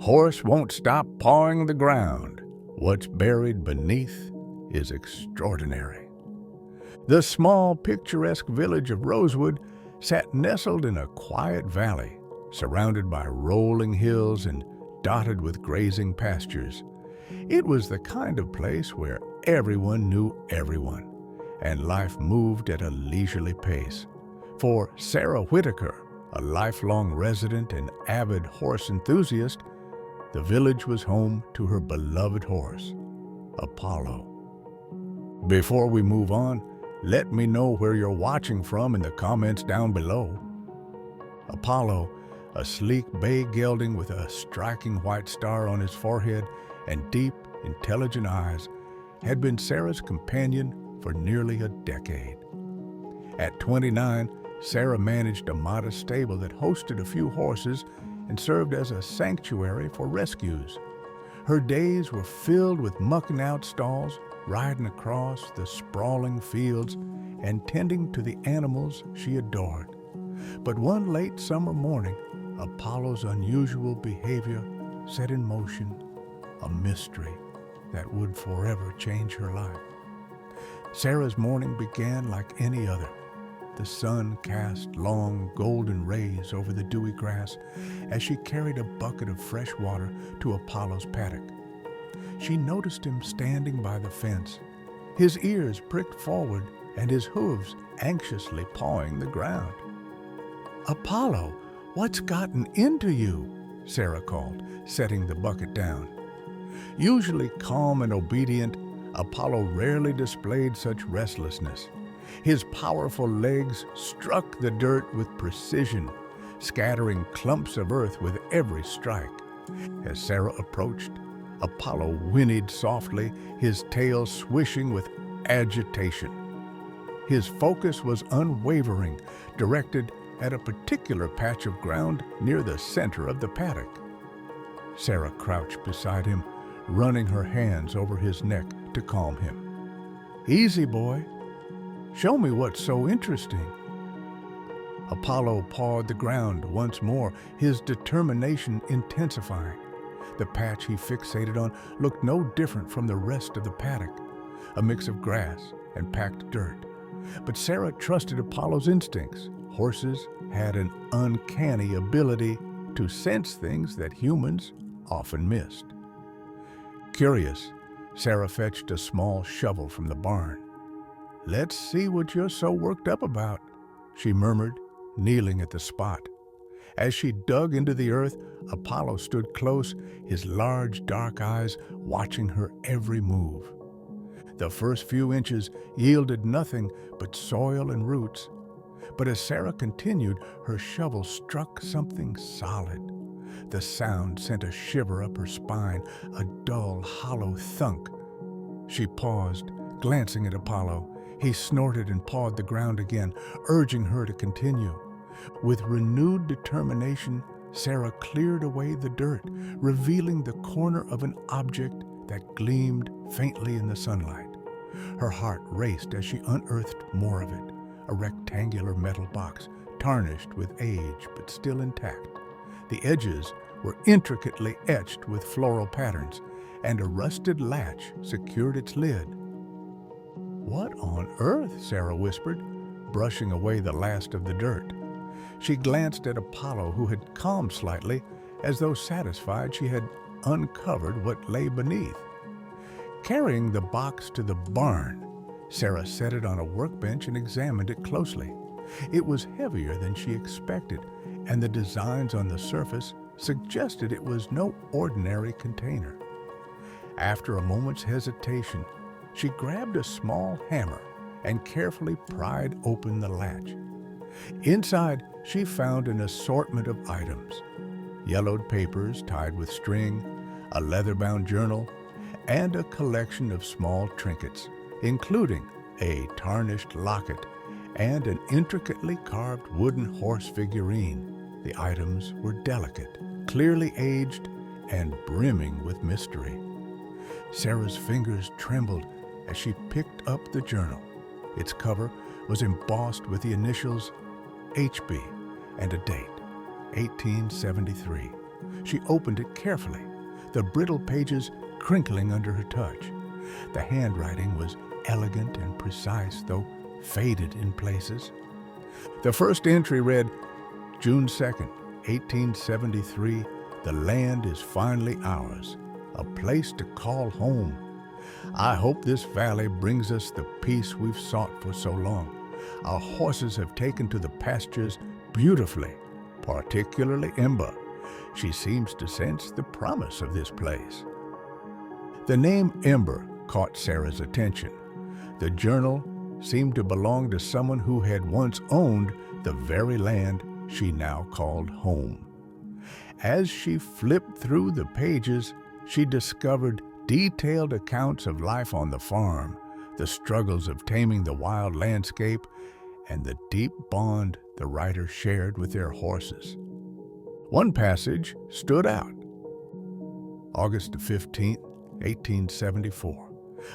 Horse won't stop pawing the ground. What's buried beneath is extraordinary. The small, picturesque village of Rosewood sat nestled in a quiet valley, surrounded by rolling hills and dotted with grazing pastures. It was the kind of place where everyone knew everyone, and life moved at a leisurely pace. For Sarah Whitaker, a lifelong resident and avid horse enthusiast, the village was home to her beloved horse, Apollo. Before we move on, let me know where you're watching from in the comments down below. Apollo, a sleek bay gelding with a striking white star on his forehead and deep, intelligent eyes, had been Sarah's companion for nearly a decade. At 29, Sarah managed a modest stable that hosted a few horses and served as a sanctuary for rescues. Her days were filled with mucking out stalls, riding across the sprawling fields, and tending to the animals she adored. But one late summer morning, Apollo's unusual behavior set in motion a mystery that would forever change her life. Sarah's morning began like any other. The sun cast long, golden rays over the dewy grass as she carried a bucket of fresh water to Apollo's paddock. She noticed him standing by the fence, his ears pricked forward and his hooves anxiously pawing the ground. "Apollo, what's gotten into you?" Sarah called, setting the bucket down. Usually calm and obedient, Apollo rarely displayed such restlessness. His powerful legs struck the dirt with precision, scattering clumps of earth with every strike. As Sarah approached, Apollo whinnied softly, his tail swishing with agitation. His focus was unwavering, directed at a particular patch of ground near the center of the paddock. Sarah crouched beside him, running her hands over his neck to calm him. "Easy, boy. Show me what's so interesting." Apollo pawed the ground once more, his determination intensifying. The patch he fixated on looked no different from the rest of the paddock, a mix of grass and packed dirt. But Sarah trusted Apollo's instincts. Horses had an uncanny ability to sense things that humans often missed. Curious, Sarah fetched a small shovel from the barn. "Let's see what you're so worked up about," she murmured, kneeling at the spot. As she dug into the earth, Apollo stood close, his large dark eyes watching her every move. The first few inches yielded nothing but soil and roots. But as Sarah continued, her shovel struck something solid. The sound sent a shiver up her spine, a dull, hollow thunk. She paused, glancing at Apollo. He snorted and pawed the ground again, urging her to continue. With renewed determination, Sarah cleared away the dirt, revealing the corner of an object that gleamed faintly in the sunlight. Her heart raced as she unearthed more of it, a rectangular metal box, tarnished with age but still intact. The edges were intricately etched with floral patterns, and a rusted latch secured its lid. "What on earth?" Sarah whispered, brushing away the last of the dirt. She glanced at Apollo, who had calmed slightly, as though satisfied she had uncovered what lay beneath. Carrying the box to the barn, Sarah set it on a workbench and examined it closely. It was heavier than she expected, and the designs on the surface suggested it was no ordinary container. After a moment's hesitation, she grabbed a small hammer and carefully pried open the latch. Inside, she found an assortment of items: yellowed papers tied with string, a leather-bound journal, and a collection of small trinkets, including a tarnished locket and an intricately carved wooden horse figurine. The items were delicate, clearly aged, and brimming with mystery. Sarah's fingers trembled as she picked up the journal. Its cover was embossed with the initials HB and a date, 1873. She opened it carefully, the brittle pages crinkling under her touch. The handwriting was elegant and precise, though faded in places. The first entry read, June 2nd, 1873, the land is finally ours, a place to call home. I hope this valley brings us the peace we've sought for so long. Our horses have taken to the pastures beautifully, particularly Ember. She seems to sense the promise of this place. The name Ember caught Sarah's attention. The journal seemed to belong to someone who had once owned the very land she now called home. As she flipped through the pages, she discovered detailed accounts of life on the farm, the struggles of taming the wild landscape, and the deep bond the writer shared with their horses. One passage stood out. August 15th, 1874.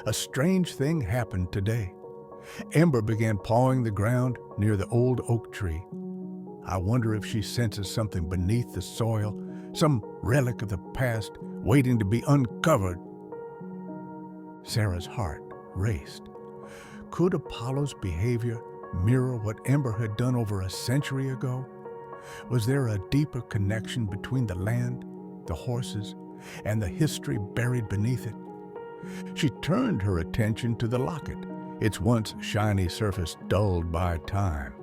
A strange thing happened today. Ember began pawing the ground near the old oak tree. I wonder if she senses something beneath the soil, some relic of the past waiting to be uncovered. Sarah's heart raced. Could Apollo's behavior mirror what Ember had done over a century ago? Was there a deeper connection between the land, the horses, and the history buried beneath it? She turned her attention to the locket, its once shiny surface dulled by time.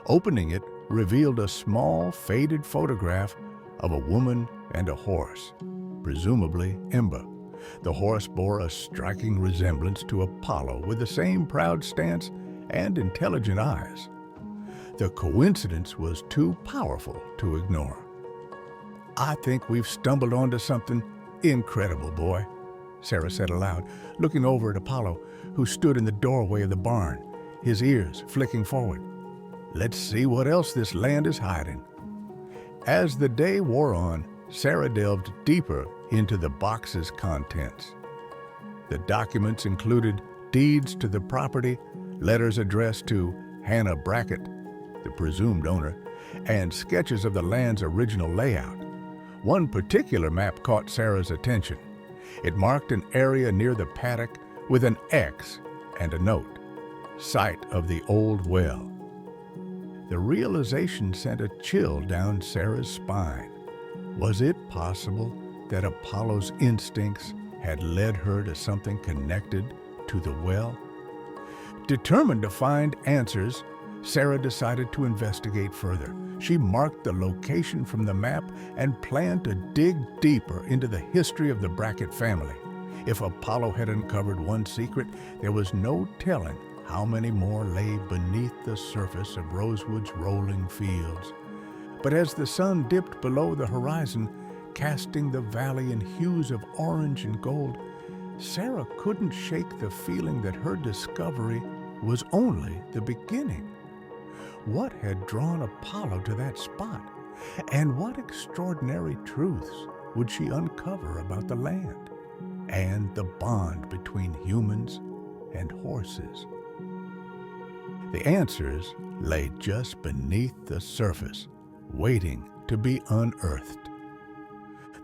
Opening it revealed a small, faded photograph of a woman and a horse, presumably Ember. The horse bore a striking resemblance to Apollo, with the same proud stance and intelligent eyes. The coincidence was too powerful to ignore. I think we've stumbled onto something incredible, boy, Sarah said aloud, looking over at Apollo, who stood in the doorway of the barn, his ears flicking forward. Let's see what else this land is hiding. As the day wore on, Sarah delved deeper into the box's contents. The documents included deeds to the property, letters addressed to Hannah Brackett, the presumed owner, and sketches of the land's original layout. One particular map caught Sarah's attention. It marked an area near the paddock with an X and a note, site of the old well. The realization sent a chill down Sarah's spine. Was it possible that Apollo's instincts had led her to something connected to the well? Determined to find answers, Sarah decided to investigate further. She marked the location from the map and planned to dig deeper into the history of the Brackett family. If Apollo had uncovered one secret, there was no telling how many more lay beneath the surface of Rosewood's rolling fields. But as the sun dipped below the horizon, casting the valley in hues of orange and gold, Sarah couldn't shake the feeling that her discovery was only the beginning. What had drawn Apollo to that spot? And what extraordinary truths would she uncover about the land and the bond between humans and horses? The answers lay just beneath the surface, waiting to be unearthed.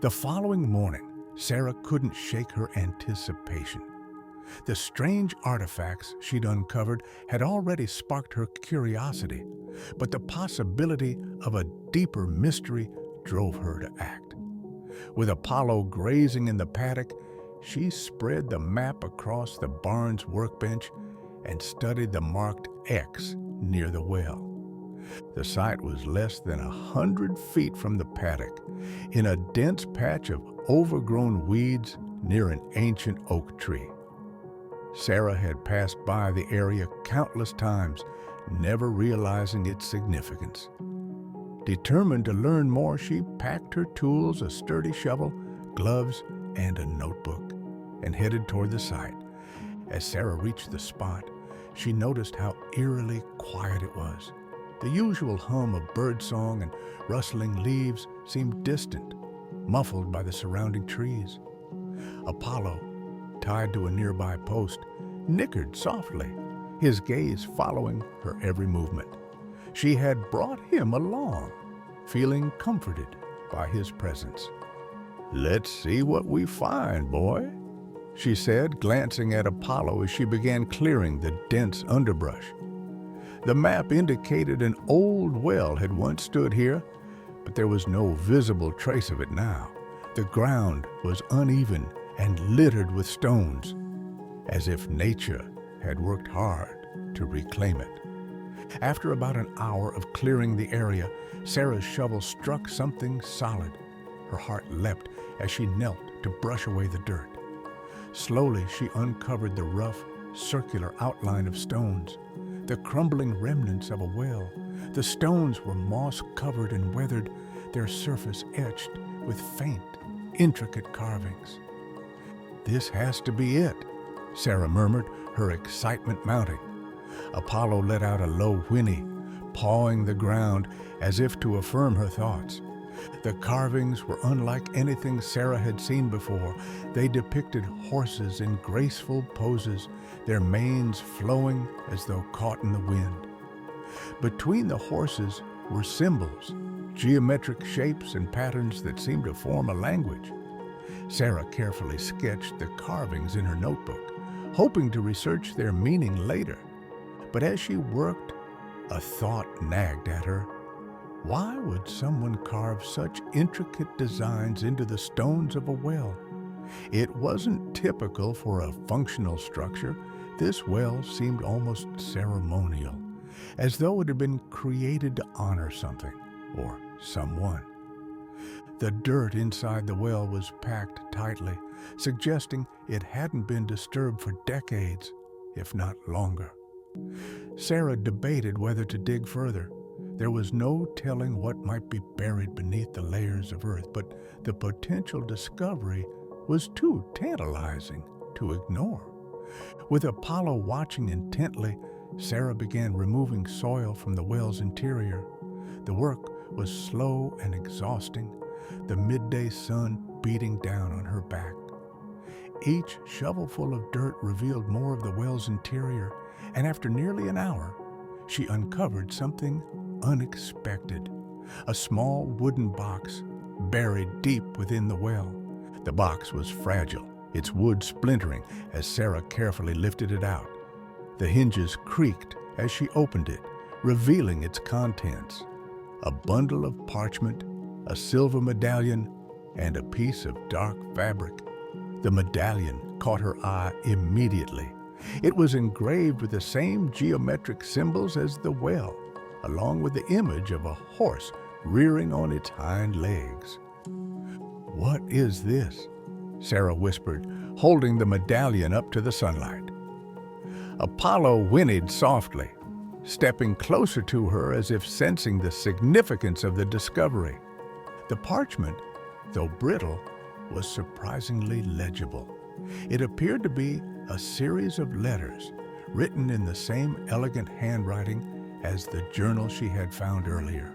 The following morning, Sarah couldn't shake her anticipation. The strange artifacts she'd uncovered had already sparked her curiosity, but the possibility of a deeper mystery drove her to act. With Apollo grazing in the paddock, she spread the map across the barn's workbench and studied the marked X near the well. The site was less than 100 feet from the paddock, in a dense patch of overgrown weeds near an ancient oak tree. Sarah had passed by the area countless times, never realizing its significance. Determined to learn more, she packed her tools, a sturdy shovel, gloves, and a notebook, and headed toward the site. As Sarah reached the spot, she noticed how eerily quiet it was. The usual hum of birdsong and rustling leaves seemed distant, muffled by the surrounding trees. Apollo, tied to a nearby post, nickered softly, his gaze following her every movement. She had brought him along, feeling comforted by his presence. "Let's see what we find, boy," she said, glancing at Apollo as she began clearing the dense underbrush. The map indicated an old well had once stood here, but there was no visible trace of it now. The ground was uneven and littered with stones, as if nature had worked hard to reclaim it. After about an hour of clearing the area, Sarah's shovel struck something solid. Her heart leapt as she knelt to brush away the dirt. Slowly, she uncovered the rough, circular outline of stones, the crumbling remnants of a well. The stones were moss-covered and weathered, their surface etched with faint, intricate carvings. "This has to be it," Sarah murmured, her excitement mounting. Apollo let out a low whinny, pawing the ground as if to affirm her thoughts. The carvings were unlike anything Sarah had seen before. They depicted horses in graceful poses, their manes flowing as though caught in the wind. Between the horses were symbols, geometric shapes and patterns that seemed to form a language. Sarah carefully sketched the carvings in her notebook, hoping to research their meaning later. But as she worked, a thought nagged at her. Why would someone carve such intricate designs into the stones of a well? It wasn't typical for a functional structure. This well seemed almost ceremonial, as though it had been created to honor something or someone. The dirt inside the well was packed tightly, suggesting it hadn't been disturbed for decades, if not longer. Sarah debated whether to dig further. There was no telling what might be buried beneath the layers of earth, but the potential discovery was too tantalizing to ignore. With Apollo watching intently, Sarah began removing soil from the well's interior. The work was slow and exhausting, the midday sun beating down on her back. Each shovelful of dirt revealed more of the well's interior, and after nearly an hour, she uncovered something unexpected. A small wooden box buried deep within the well. The box was fragile, its wood splintering as Sarah carefully lifted it out. The hinges creaked as she opened it, revealing its contents: a bundle of parchment, a silver medallion, and a piece of dark fabric. The medallion caught her eye immediately. It was engraved with the same geometric symbols as the well, along with the image of a horse rearing on its hind legs. "What is this?" Sarah whispered, holding the medallion up to the sunlight. Apollo whinnied softly, stepping closer to her as if sensing the significance of the discovery. The parchment, though brittle, was surprisingly legible. It appeared to be a series of letters, written in the same elegant handwriting as the journal she had found earlier.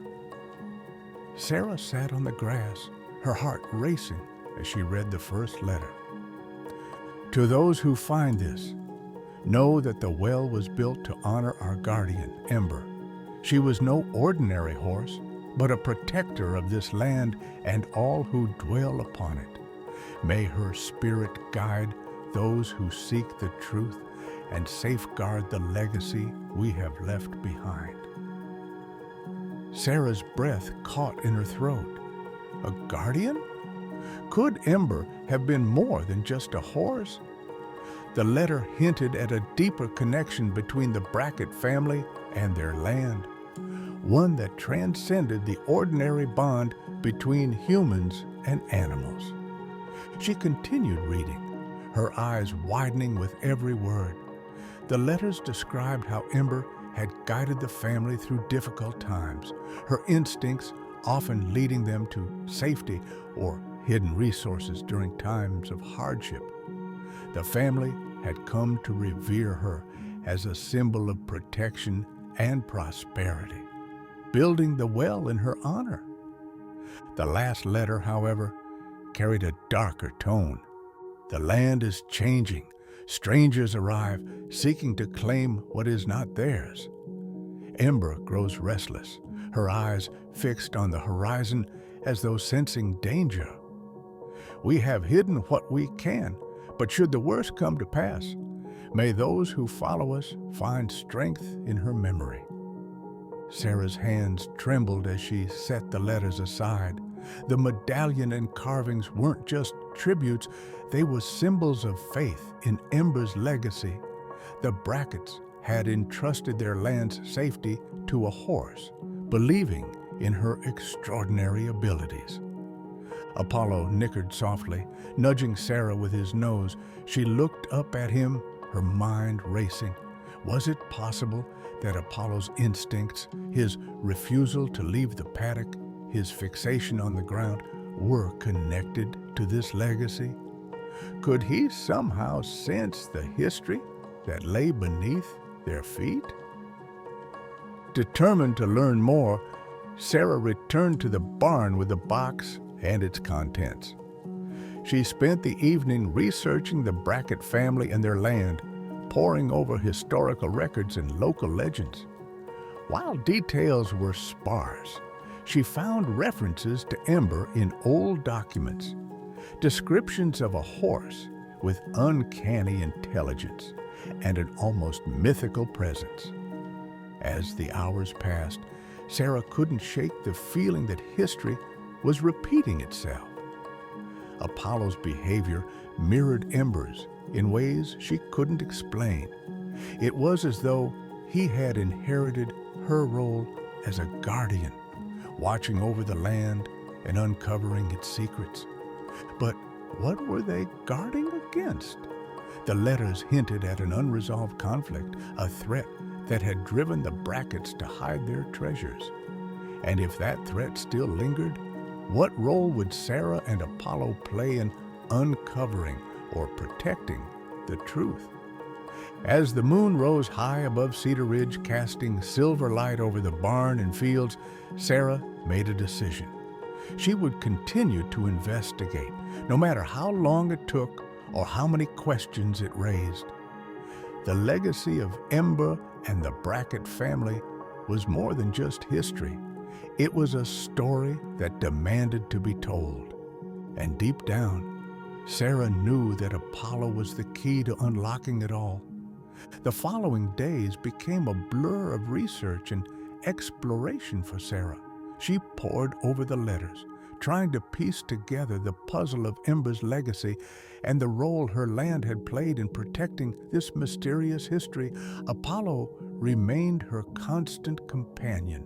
Sarah sat on the grass, her heart racing as she read the first letter. "To those who find this, know that the well was built to honor our guardian, Ember. She was no ordinary horse, but a protector of this land and all who dwell upon it. May her spirit guide those who seek the truth and safeguard the legacy we have left behind." Sarah's breath caught in her throat. A guardian? Could Ember have been more than just a horse? The letter hinted at a deeper connection between the Brackett family and their land, one that transcended the ordinary bond between humans and animals. She continued reading, her eyes widening with every word. The letters described how Ember had guided the family through difficult times, her instincts often leading them to safety or hidden resources during times of hardship. The family had come to revere her as a symbol of protection and prosperity, building the well in her honor. The last letter, however, carried a darker tone. "The land is changing. Strangers arrive, seeking to claim what is not theirs. Ember grows restless, her eyes fixed on the horizon as though sensing danger. We have hidden what we can, but should the worst come to pass, may those who follow us find strength in her memory. Sarah's hands trembled as she set the letters aside. The medallion and carvings weren't just tributes, they were symbols of faith in Ember's legacy. The Bracketts had entrusted their land's safety to a horse, believing in her extraordinary abilities. Apollo nickered softly, nudging Sarah with his nose. She looked up at him, her mind racing. Was it possible that Apollo's instincts, his refusal to leave the paddock, his fixation on the ground, were connected to this legacy? Could he somehow sense the history that lay beneath their feet? Determined to learn more, Sarah returned to the barn with the box and its contents. She spent the evening researching the Brackett family and their land, poring over historical records and local legends. While details were sparse, she found references to Ember in old documents, descriptions of a horse with uncanny intelligence and an almost mythical presence. As the hours passed, Sarah couldn't shake the feeling that history was repeating itself. Apollo's behavior mirrored Ember's in ways she couldn't explain. It was as though he had inherited her role as a guardian, watching over the land and uncovering its secrets. But what were they guarding against? The letters hinted at an unresolved conflict, a threat that had driven the Bracketts to hide their treasures. And if that threat still lingered, what role would Sarah and Apollo play in uncovering or protecting the truth? As the moon rose high above Cedar Ridge, casting silver light over the barn and fields, Sarah made a decision. She would continue to investigate, no matter how long it took or how many questions it raised. The legacy of Ember and the Brackett family was more than just history. It was a story that demanded to be told. And deep down, Sarah knew that Apollo was the key to unlocking it all. The following days became a blur of research and exploration for Sarah. She pored over the letters, trying to piece together the puzzle of Ember's legacy and the role her land had played in protecting this mysterious history. Apollo remained her constant companion,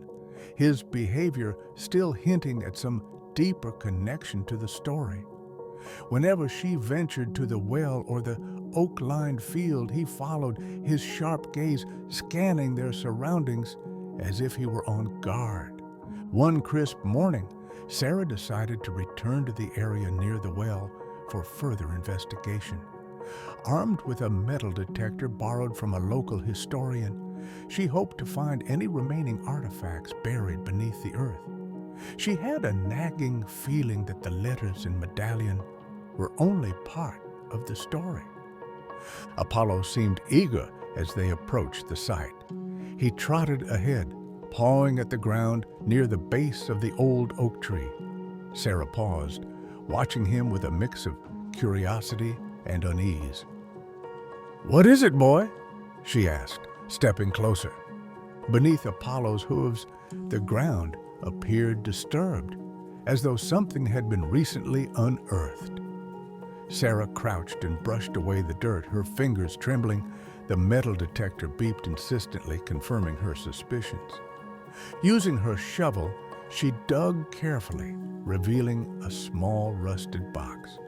his behavior still hinting at some deeper connection to the story. Whenever she ventured to the well or the oak-lined field, he followed, his sharp gaze scanning their surroundings as if he were on guard. One crisp morning, Sarah decided to return to the area near the well for further investigation. Armed with a metal detector borrowed from a local historian, she hoped to find any remaining artifacts buried beneath the earth. She had a nagging feeling that the letters and medallion were only part of the story. Apollo seemed eager as they approached the site. He trotted ahead, pawing at the ground near the base of the old oak tree. Sarah paused, watching him with a mix of curiosity and unease. "What is it, boy?" she asked, stepping closer. Beneath Apollo's hooves, the ground appeared disturbed, as though something had been recently unearthed. Sarah crouched and brushed away the dirt, her fingers trembling. The metal detector beeped insistently, confirming her suspicions. Using her shovel, she dug carefully, revealing a small rusted box.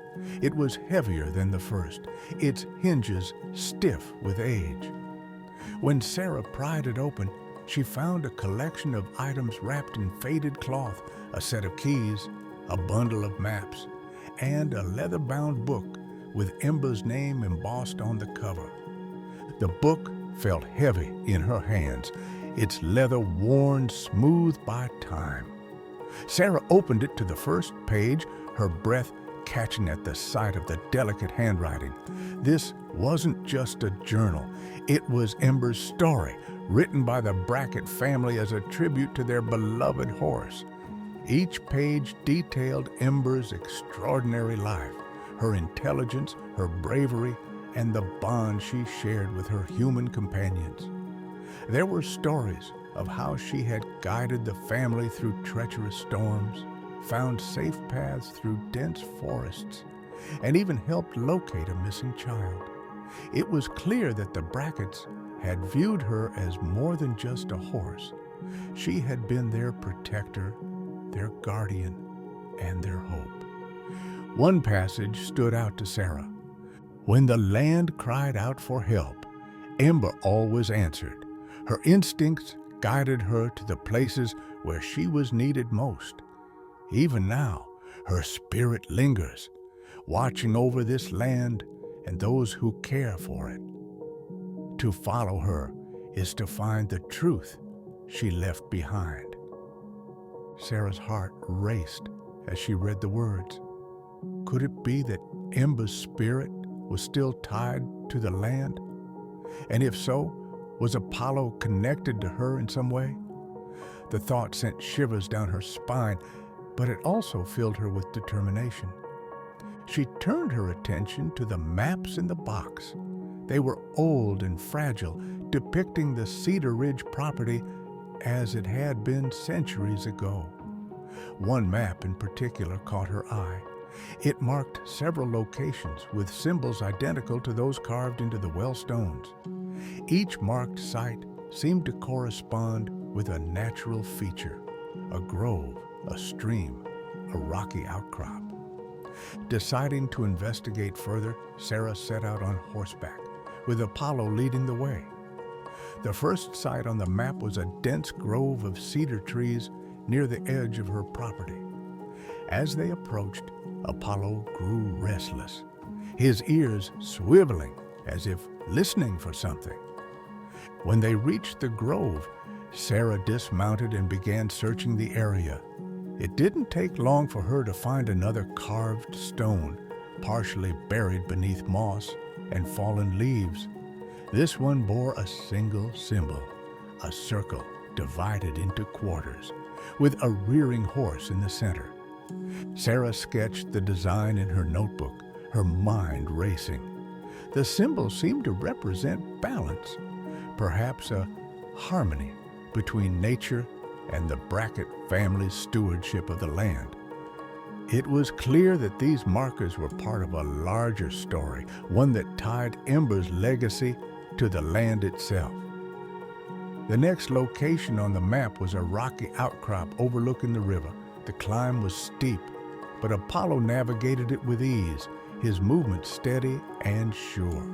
It was heavier than the first, its hinges stiff with age. When Sarah pried it open, she found a collection of items wrapped in faded cloth, a set of keys, a bundle of maps, and a leather-bound book with Ember's name embossed on the cover. The book felt heavy in her hands, its leather worn smooth by time. Sarah opened it to the first page, her breath catching at the sight of the delicate handwriting. This wasn't just a journal. It was Ember's story, written by the Brackett family as a tribute to their beloved horse. Each page detailed Ember's extraordinary life, her intelligence, her bravery, and the bond she shared with her human companions. There were stories of how she had guided the family through treacherous storms, found safe paths through dense forests, and even helped locate a missing child. It was clear that the Bracketts had viewed her as more than just a horse. She had been their protector, their guardian, and their hope. One passage stood out to Sarah. When the land cried out for help, Ember always answered. Her instincts guided her to the places where she was needed most. Even now, her spirit lingers, watching over this land and those who care for it. To follow her is to find the truth she left behind. Sarah's heart raced as she read the words. Could it be that Ember's spirit was still tied to the land? And if so, was Apollo connected to her in some way? The thought sent shivers down her spine, but it also filled her with determination. She turned her attention to the maps in the box. They were old and fragile, depicting the Cedar Ridge property as it had been centuries ago. One map in particular caught her eye. It marked several locations with symbols identical to those carved into the well stones. Each marked site seemed to correspond with a natural feature, a grove, a stream, a rocky outcrop. Deciding to investigate further, Sarah set out on horseback, with Apollo leading the way. The first site on the map was a dense grove of cedar trees near the edge of her property. As they approached, Apollo grew restless, his ears swiveling as if listening for something. When they reached the grove, Sarah dismounted and began searching the area. It didn't take long for her to find another carved stone, partially buried beneath moss and fallen leaves. This one bore a single symbol, a circle divided into quarters, with a rearing horse in the center. Sarah sketched the design in her notebook, her mind racing. The symbol seemed to represent balance, perhaps a harmony between nature and the Brackett family's stewardship of the land. It was clear that these markers were part of a larger story, one that tied Ember's legacy to the land itself. The next location on the map was a rocky outcrop overlooking the river. The climb was steep, but Apollo navigated it with ease, his movement steady and sure.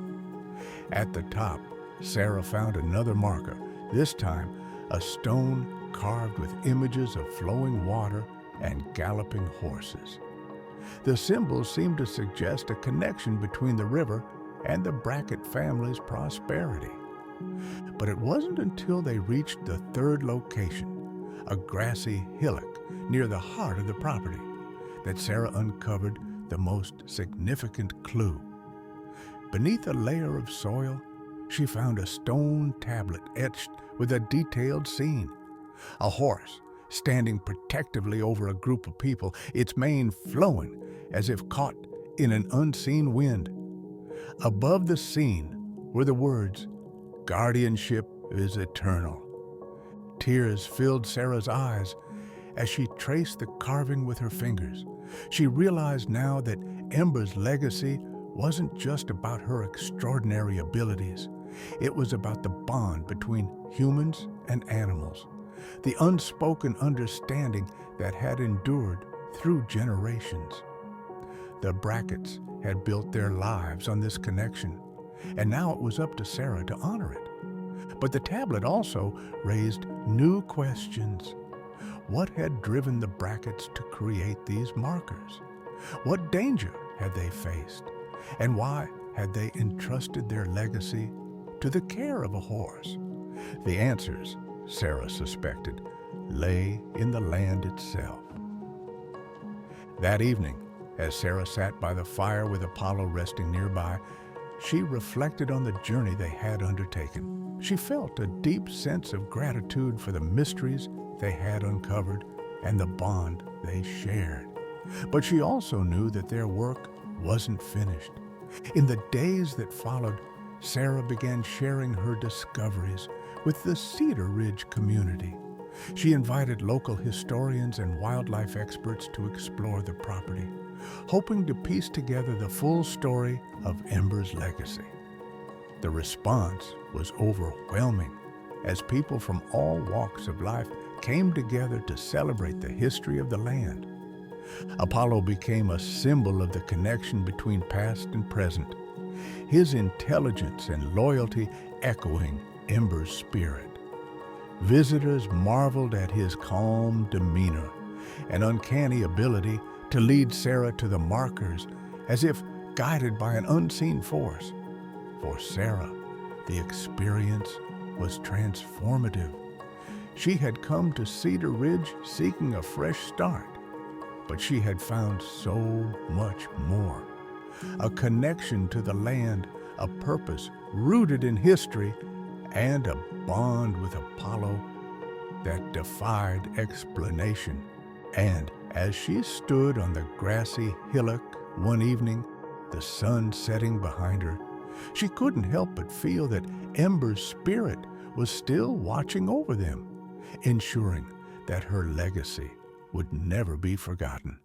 At the top, Sarah found another marker, this time a stone carved with images of flowing water and galloping horses. The symbols seemed to suggest a connection between the river and the Brackett family's prosperity. But it wasn't until they reached the third location, a grassy hillock near the heart of the property, that Sarah uncovered the most significant clue. Beneath a layer of soil, she found a stone tablet etched with a detailed scene. A horse standing protectively over a group of people, its mane flowing as if caught in an unseen wind. Above the scene were the words, "Guardianship is eternal." Tears filled Sarah's eyes as she traced the carving with her fingers. She realized now that Ember's legacy wasn't just about her extraordinary abilities. It was about the bond between humans and animals, the unspoken understanding that had endured through generations. The Bracketts had built their lives on this connection, and now it was up to Sarah to honor it. But the tablet also raised new questions. What had driven the Bracketts to create these markers? What danger had they faced? And why had they entrusted their legacy to the care of a horse? The answers, Sarah suspected, lay in the land itself. That evening, as Sarah sat by the fire with Apollo resting nearby, she reflected on the journey they had undertaken. She felt a deep sense of gratitude for the mysteries they had uncovered and the bond they shared. But she also knew that their work wasn't finished. In the days that followed, Sarah began sharing her discoveries with the Cedar Ridge community. She invited local historians and wildlife experts to explore the property, hoping to piece together the full story of Ember's legacy. The response was overwhelming as people from all walks of life came together to celebrate the history of the land. Apollo became a symbol of the connection between past and present, his intelligence and loyalty echoing Ember's spirit. Visitors marveled at his calm demeanor and uncanny ability to lead Sarah to the markers as if guided by an unseen force. For Sarah, the experience was transformative. She had come to Cedar Ridge seeking a fresh start, but she had found so much more. A connection to the land, a purpose rooted in history, and a bond with Apollo that defied explanation. And as she stood on the grassy hillock one evening, the sun setting behind her, she couldn't help but feel that Ember's spirit was still watching over them, ensuring that her legacy would never be forgotten.